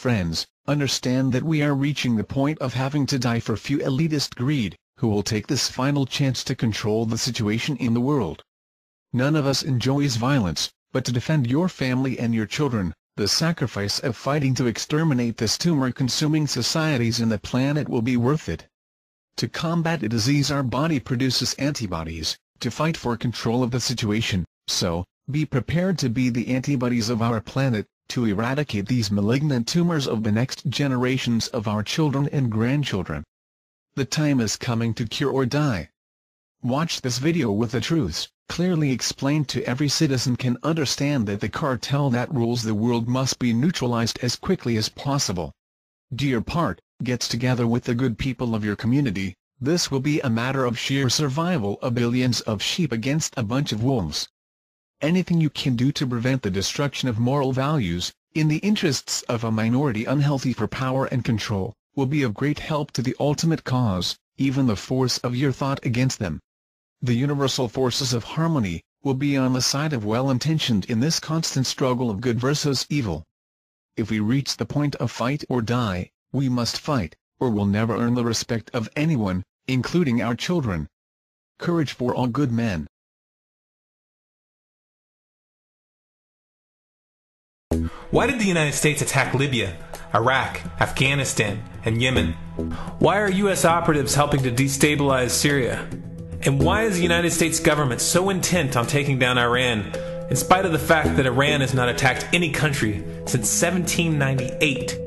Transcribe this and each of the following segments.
Friends, understand that we are reaching the point of having to die for few elitist greed, who will take this final chance to control the situation in the world. None of us enjoys violence, but to defend your family and your children, the sacrifice of fighting to exterminate this tumor-consuming societies in the planet will be worth it. To combat a disease our body produces antibodies, to fight for control of the situation, so, be prepared to be the antibodies of our planet, to eradicate these malignant tumors of the next generations of our children and grandchildren. The time is coming to cure or die. Watch this video with the truths, clearly explained to every citizen can understand that the cartel that rules the world must be neutralized as quickly as possible. Do your part, gets together with the good people of your community. This will be a matter of sheer survival of billions of sheep against a bunch of wolves. Anything you can do to prevent the destruction of moral values, in the interests of a minority unhealthy for power and control, will be of great help to the ultimate cause, even the force of your thought against them. The universal forces of harmony will be on the side of well-intentioned in this constant struggle of good versus evil. If we reach the point of fight or die, we must fight, or we'll never earn the respect of anyone, including our children. Courage for all good men. Why did the United States attack Libya, Iraq, Afghanistan, and Yemen? Why are U.S. operatives helping to destabilize Syria? And why is the United States government so intent on taking down Iran, in spite of the fact that Iran has not attacked any country since 1798?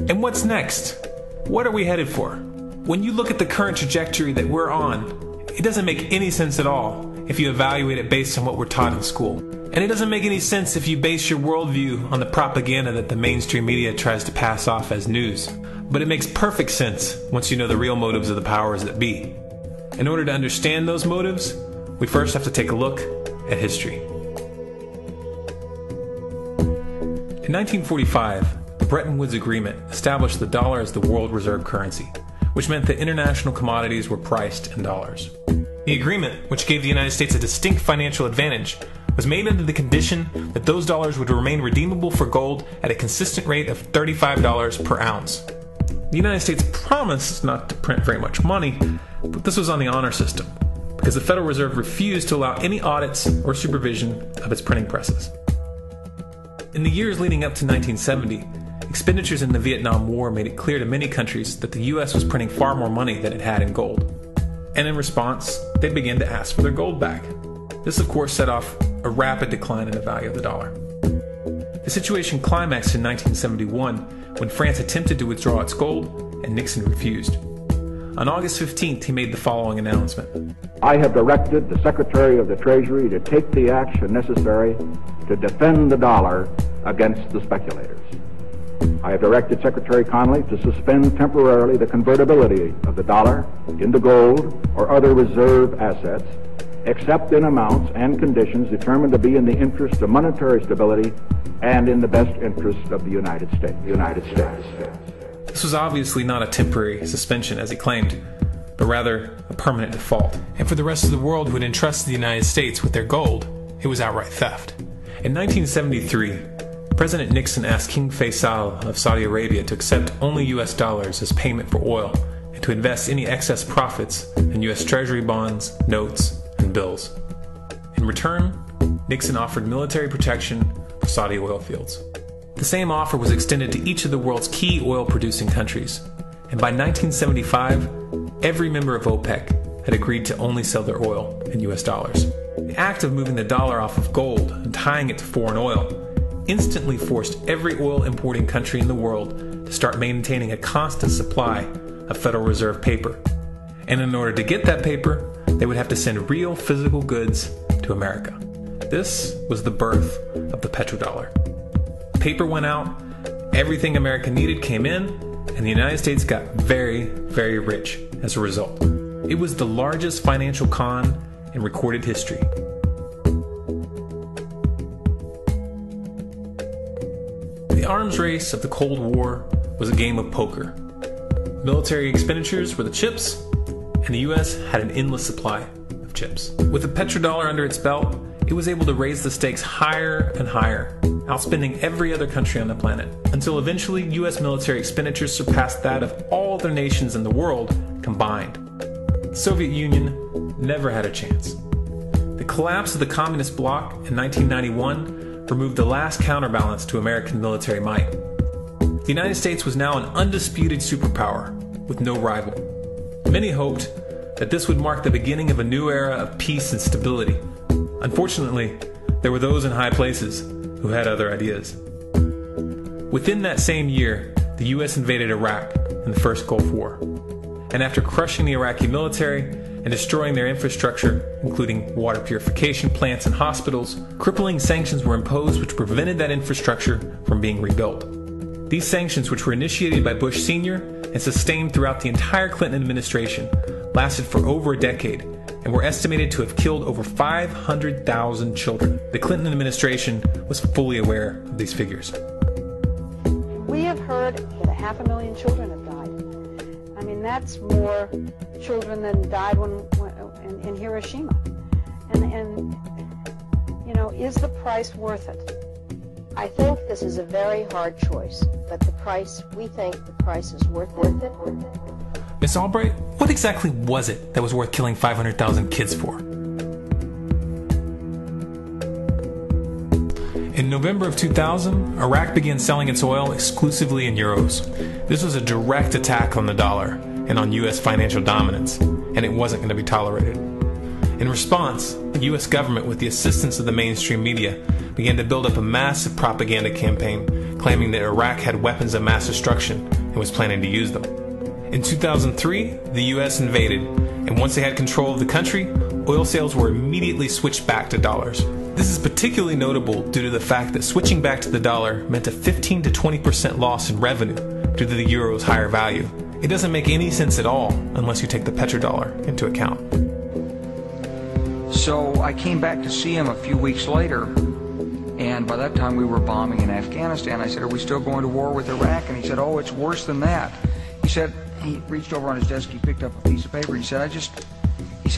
And what's next? What are we headed for? When you look at the current trajectory that we're on, it doesn't make any sense at all if you evaluate it based on what we're taught in school. And it doesn't make any sense if you base your worldview on the propaganda that the mainstream media tries to pass off as news. But it makes perfect sense once you know the real motives of the powers that be. In order to understand those motives, we first have to take a look at history. In 1945, the Bretton Woods Agreement established the dollar as the world reserve currency, which meant that international commodities were priced in dollars. The agreement, which gave the United States a distinct financial advantage, was made under the condition that those dollars would remain redeemable for gold at a consistent rate of $35 per ounce. The United States promised not to print very much money, but this was on the honor system, because the Federal Reserve refused to allow any audits or supervision of its printing presses. In the years leading up to 1970, expenditures in the Vietnam War made it clear to many countries that the U.S. was printing far more money than it had in gold. And in response, they began to ask for their gold back. This, of course, set off a rapid decline in the value of the dollar. The situation climaxed in 1971 when France attempted to withdraw its gold and Nixon refused. On August 15th, he made the following announcement. I have directed the Secretary of the Treasury to take the action necessary to defend the dollar against the speculators. I have directed Secretary Connally to suspend temporarily the convertibility of the dollar into gold or other reserve assets, except in amounts and conditions determined to be in the interest of monetary stability and in the best interest of the United States. This was obviously not a temporary suspension, as he claimed, but rather a permanent default. And for the rest of the world who had entrusted the United States with their gold, it was outright theft. In 1973, President Nixon asked King Faisal of Saudi Arabia to accept only U.S. dollars as payment for oil and to invest any excess profits in U.S. Treasury bonds, notes, and bills. In return, Nixon offered military protection for Saudi oil fields. The same offer was extended to each of the world's key oil-producing countries, and by 1975, every member of OPEC had agreed to only sell their oil in U.S. dollars. The act of moving the dollar off of gold and tying it to foreign oil instantly forced every oil-importing country in the world to start maintaining a constant supply of Federal Reserve paper. And in order to get that paper, they would have to send real physical goods to America. This was the birth of the petrodollar. Paper went out, everything America needed came in, and the United States got very, very rich as a result. It was the largest financial con in recorded history. The arms race of the Cold War was a game of poker. Military expenditures were the chips, and the U.S. had an endless supply of chips. With the petrodollar under its belt, it was able to raise the stakes higher and higher, outspending every other country on the planet, until eventually U.S. military expenditures surpassed that of all other nations in the world combined. The Soviet Union never had a chance. The collapse of the communist bloc in 1991 removed the last counterbalance to American military might. The United States was now an undisputed superpower, with no rival. Many hoped that this would mark the beginning of a new era of peace and stability. Unfortunately, there were those in high places who had other ideas. Within that same year, the U.S. invaded Iraq in the First Gulf War. And after crushing the Iraqi military and destroying their infrastructure, including water purification plants and hospitals, crippling sanctions were imposed which prevented that infrastructure from being rebuilt. These sanctions, which were initiated by Bush Sr. and sustained throughout the entire Clinton administration, lasted for over a decade and were estimated to have killed over 500,000 children. The Clinton administration was fully aware of these figures. We have heard that 500,000 children have died. I mean, that's more children than died in Hiroshima. And you know, is the price worth it? I think this is a very hard choice, but we think the price is worth it. Miss Albright, what exactly was it that was worth killing 500,000 kids for? In November of 2000, Iraq began selling its oil exclusively in euros. This was a direct attack on the dollar and on U.S. financial dominance, and it wasn't going to be tolerated. In response, the U.S. government, with the assistance of the mainstream media, began to build up a massive propaganda campaign claiming that Iraq had weapons of mass destruction and was planning to use them. In 2003, the U.S. invaded, and once they had control of the country, oil sales were immediately switched back to dollars. This is particularly notable due to the fact that switching back to the dollar meant a 15 to 20% loss in revenue due to the euro's higher value. It doesn't make any sense at all unless you take the petrodollar into account. So I came back to see him a few weeks later, and by that time we were bombing in Afghanistan. I said, "Are we still going to war with Iraq?" And he said, "Oh, it's worse than that." He said, he reached over on his desk, he picked up a piece of paper, and he said,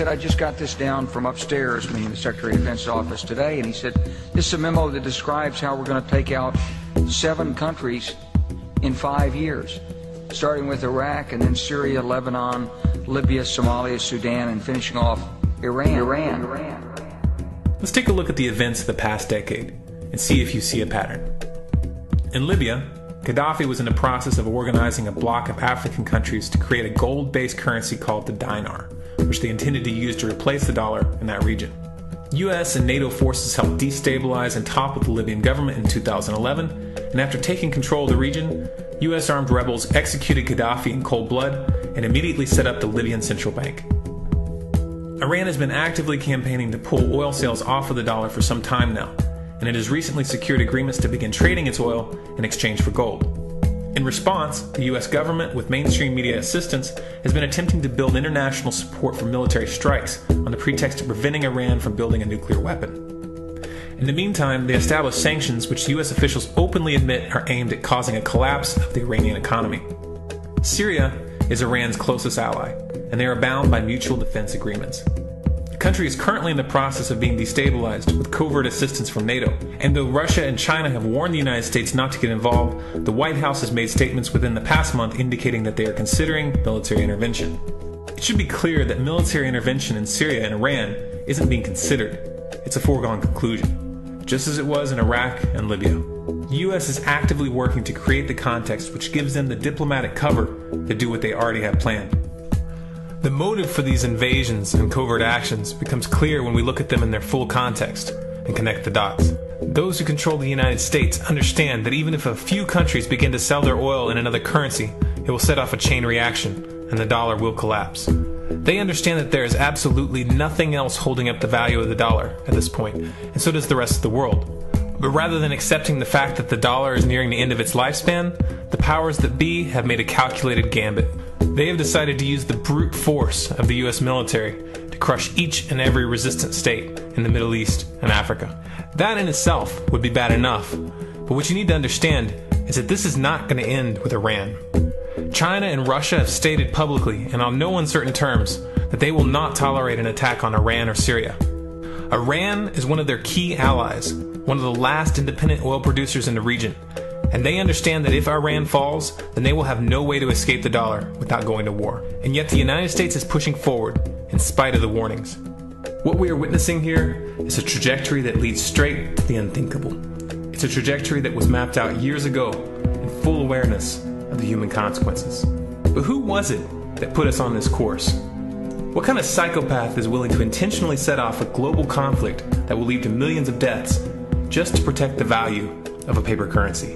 I just got this down from upstairs, meaning the Secretary of Defense's office today, and he said, "This is a memo that describes how we're going to take out 7 countries in 5 years, starting with Iraq, and then Syria, Lebanon, Libya, Somalia, Sudan, and finishing off Iran. Let's take a look at the events of the past decade and see if you see a pattern. In Libya, Gaddafi was in the process of organizing a bloc of African countries to create a gold-based currency called the dinar, which they intended to use to replace the dollar in that region. US and NATO forces helped destabilize and topple the Libyan government in 2011, and after taking control of the region, US armed rebels executed Gaddafi in cold blood and immediately set up the Libyan central bank. Iran has been actively campaigning to pull oil sales off of the dollar for some time now, and it has recently secured agreements to begin trading its oil in exchange for gold. In response, the U.S. government, with mainstream media assistance, has been attempting to build international support for military strikes on the pretext of preventing Iran from building a nuclear weapon. In the meantime, they established sanctions which U.S. officials openly admit are aimed at causing a collapse of the Iranian economy. Syria is Iran's closest ally, and they are bound by mutual defense agreements. The country is currently in the process of being destabilized with covert assistance from NATO, and though Russia and China have warned the United States not to get involved, the White House has made statements within the past month indicating that they are considering military intervention. It should be clear that military intervention in Syria and Iran isn't being considered. It's a foregone conclusion, just as it was in Iraq and Libya. The U.S. is actively working to create the context which gives them the diplomatic cover to do what they already have planned. The motive for these invasions and covert actions becomes clear when we look at them in their full context and connect the dots. Those who control the United States understand that even if a few countries begin to sell their oil in another currency, it will set off a chain reaction and the dollar will collapse. They understand that there is absolutely nothing else holding up the value of the dollar at this point, and so does the rest of the world. But rather than accepting the fact that the dollar is nearing the end of its lifespan, the powers that be have made a calculated gambit. They have decided to use the brute force of the U.S. military to crush each and every resistant state in the Middle East and Africa. That in itself would be bad enough, but what you need to understand is that this is not going to end with Iran. China and Russia have stated publicly and on no uncertain terms that they will not tolerate an attack on Iran or Syria. Iran is one of their key allies, one of the last independent oil producers in the region, and they understand that if Iran falls, then they will have no way to escape the dollar without going to war. And yet the United States is pushing forward in spite of the warnings. What we are witnessing here is a trajectory that leads straight to the unthinkable. It's a trajectory that was mapped out years ago in full awareness of the human consequences. But who was it that put us on this course? What kind of psychopath is willing to intentionally set off a global conflict that will lead to millions of deaths just to protect the value of a paper currency?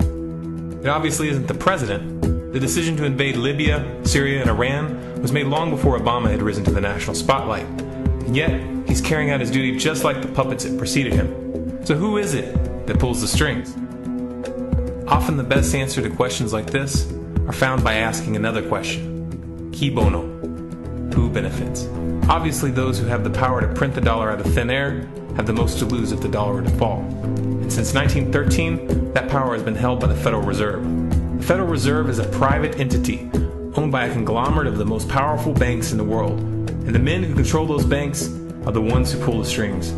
It obviously isn't the president. The decision to invade Libya, Syria, and Iran was made long before Obama had risen to the national spotlight. And yet, he's carrying out his duty just like the puppets that preceded him. So who is it that pulls the strings? Often the best answer to questions like this are found by asking another question. Qui bono? Who benefits? Obviously, those who have the power to print the dollar out of thin air have the most to lose if the dollar were to fall. And since 1913, that power has been held by the Federal Reserve. The Federal Reserve is a private entity owned by a conglomerate of the most powerful banks in the world. And the men who control those banks are the ones who pull the strings.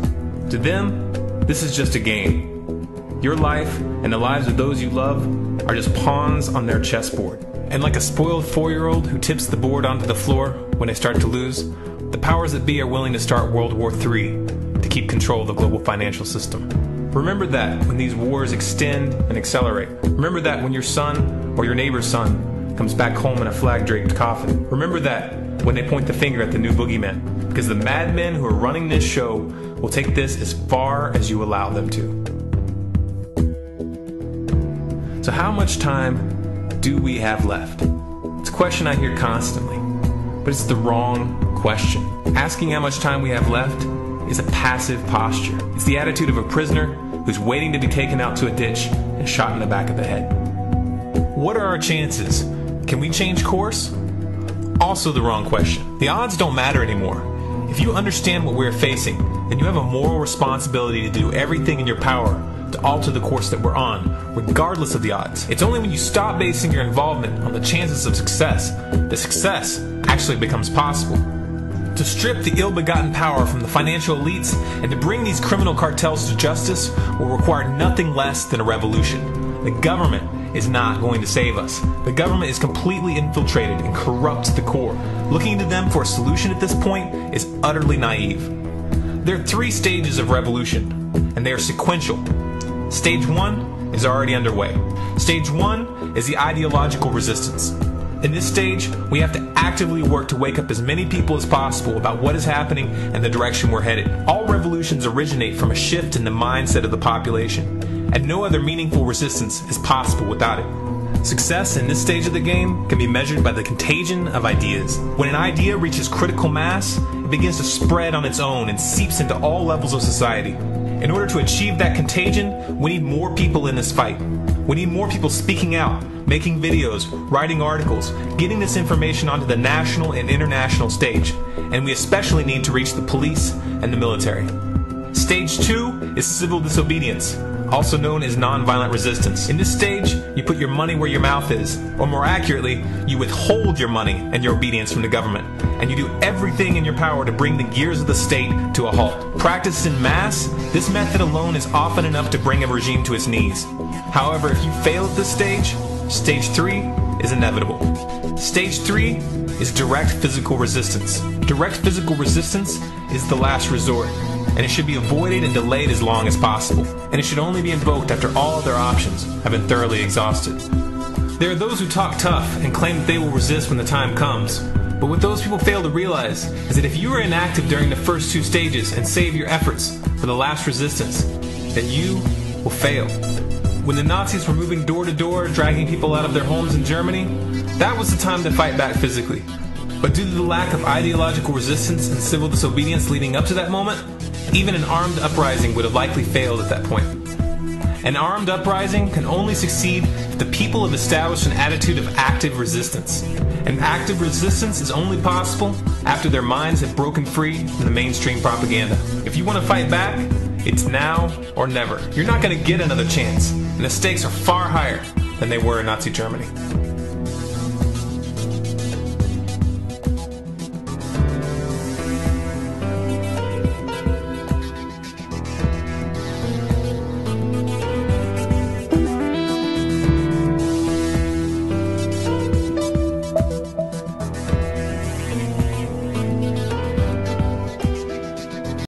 To them, this is just a game. Your life and the lives of those you love are just pawns on their chessboard. And like a spoiled 4-year-old who tips the board onto the floor when they start to lose, the powers that be are willing to start World War III to keep control of the global financial system. Remember that when these wars extend and accelerate. Remember that when your son or your neighbor's son comes back home in a flag-draped coffin. Remember that when they point the finger at the new boogeyman, because the madmen who are running this show will take this as far as you allow them to. So how much time do we have left? It's a question I hear constantly, but it's the wrong question. Asking how much time we have left is a passive posture. It's the attitude of a prisoner who's waiting to be taken out to a ditch and shot in the back of the head. What are our chances? Can we change course? Also the wrong question. The odds don't matter anymore. If you understand what we're facing, then you have a moral responsibility to do everything in your power to alter the course that we're on, regardless of the odds. It's only when you stop basing your involvement on the chances of success that success actually becomes possible. To strip the ill-begotten power from the financial elites and to bring these criminal cartels to justice will require nothing less than a revolution. The government is not going to save us. The government is completely infiltrated and corrupt to the core. Looking to them for a solution at this point is utterly naive. There are 3 stages of revolution, and they are sequential. Stage 1 is already underway. Stage 1 is the ideological resistance. In this stage, we have to actively work to wake up as many people as possible about what is happening and the direction we're headed. All revolutions originate from a shift in the mindset of the population, and no other meaningful resistance is possible without it. Success in this stage of the game can be measured by the contagion of ideas. When an idea reaches critical mass, it begins to spread on its own and seeps into all levels of society. In order to achieve that contagion, we need more people in this fight. We need more people speaking out, making videos, writing articles, getting this information onto the national and international stage. And we especially need to reach the police and the military. Stage 2 is civil disobedience, also known as nonviolent resistance. In this stage, you put your money where your mouth is, or more accurately, you withhold your money and your obedience from the government, and you do everything in your power to bring the gears of the state to a halt. Practiced in mass, this method alone is often enough to bring a regime to its knees. However, if you fail at this stage, Stage 3 is inevitable. Stage 3 is direct physical resistance. Direct physical resistance is the last resort, and it should be avoided and delayed as long as possible, and it should only be invoked after all other options have been thoroughly exhausted. There are those who talk tough and claim that they will resist when the time comes, but what those people fail to realize is that if you are inactive during the first 2 stages and save your efforts for the last resistance, then you will fail. When the Nazis were moving door to door, dragging people out of their homes in Germany, that was the time to fight back physically. But due to the lack of ideological resistance and civil disobedience leading up to that moment, even an armed uprising would have likely failed at that point. An armed uprising can only succeed if the people have established an attitude of active resistance. And active resistance is only possible after their minds have broken free from the mainstream propaganda. If you want to fight back, it's now or never. You're not going to get another chance, and the stakes are far higher than they were in Nazi Germany.